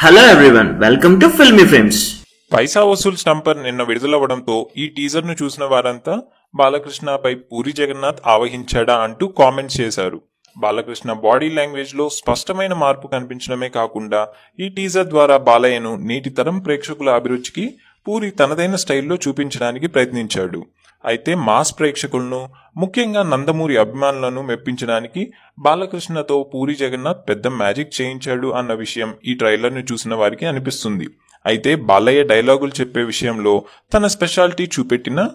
Hello everyone, welcome to Filmy Frames. Paisa Vasool stumper నిన్న విడుదలవ్వడంతో ఈ టీజర్ ను చూసిన వారంతా బాలకృష్ణపై పూరి జగన్నాథ్ ఆవహించాడా అంటూ కామెంట్స్ చేశారు. బాలకృష్ణ బాడీ లాంగ్వేజ్ లో స్పష్టమైన మార్పు కనిపించడమే కాకుండా ఈ టీజర్ ద్వారా బాలయ్యను నేటి తరం ప్రేక్షకుల అభిరుచికి పూరి తనదైన స్టైల్లో చూపించడానికి ప్రయత్నించాడు. అయితే మాస్ ప్రేక్షకులను, ముఖ్యంగా నందమూరి అభిమానులను మెప్పించడానికి బాలకృష్ణతో పూరి జగన్నాథ్ పెద్ద మ్యాజిక్ చేయించాడు అన్న విషయం ఈ ట్రైలర్ ను చూసిన వారికి అనిపిస్తుంది. అయితే బాలయ్య డైలాగులు చెప్పే విషయంలో తన స్పెషాలిటీ చూపెట్టినా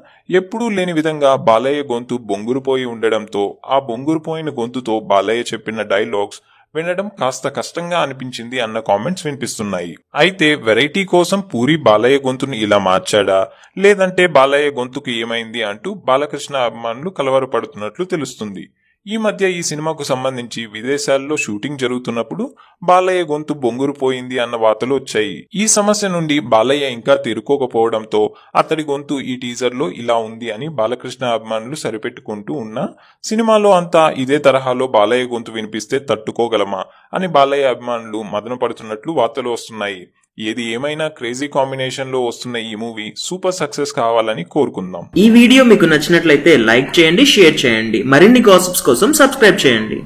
ఎప్పుడూ లేని విధంగా బాలయ్య గొంతు బొంగురుపోయి ఉండడంతో ఆ బొంగురుపోయిన గొంతుతో బాలయ్య చెప్పిన డైలాగ్స్ వినడం కాస్త కష్టంగా అనిపించింది అన్న కామెంట్స్ వినిపిస్తున్నాయి. అయితే వెరైటీ కోసం పూరి బాలయ్య గొంతును ఇలా మార్చాడా, లేదంటే బాలయ్య గొంతుకు ఏమైంది అంటూ బాలకృష్ణ అభిమానులు కలవరపడుతున్నట్లు తెలుస్తుంది. ఈ మధ్య ఈ సినిమాకు సంబంధించి విదేశాల్లో షూటింగ్ జరుగుతున్నప్పుడు బాలయ్య గొంతు బొంగురుపోయింది అన్న వార్తలు వచ్చాయి. ఈ సమస్య నుండి బాలయ్య ఇంకా తేరుకోకపోవడంతో అతడి గొంతు ఈ టీజర్ లో ఇలా ఉంది అని బాలకృష్ణ అభిమానులు సరిపెట్టుకుంటూ ఉన్నా, సినిమాలో అంతా ఇదే తరహాలో బాలయ్య గొంతు వినిపిస్తే తట్టుకోగలమా అని బాలయ్య అభిమానులు మదన పడుతున్నట్లు వార్తలు వస్తున్నాయి. ఏది ఏమైనా క్రేజీ కాంబినేషన్ లో వస్తున్న ఈ మూవీ సూపర్ సక్సెస్ కావాలని కోరుకుందాం. ఈ వీడియో మీకు నచ్చినట్లయితే లైక్ చేయండి, షేర్ చేయండి. మరిన్ని గాసిప్స్ కోసం సబ్స్క్రైబ్ చేయండి.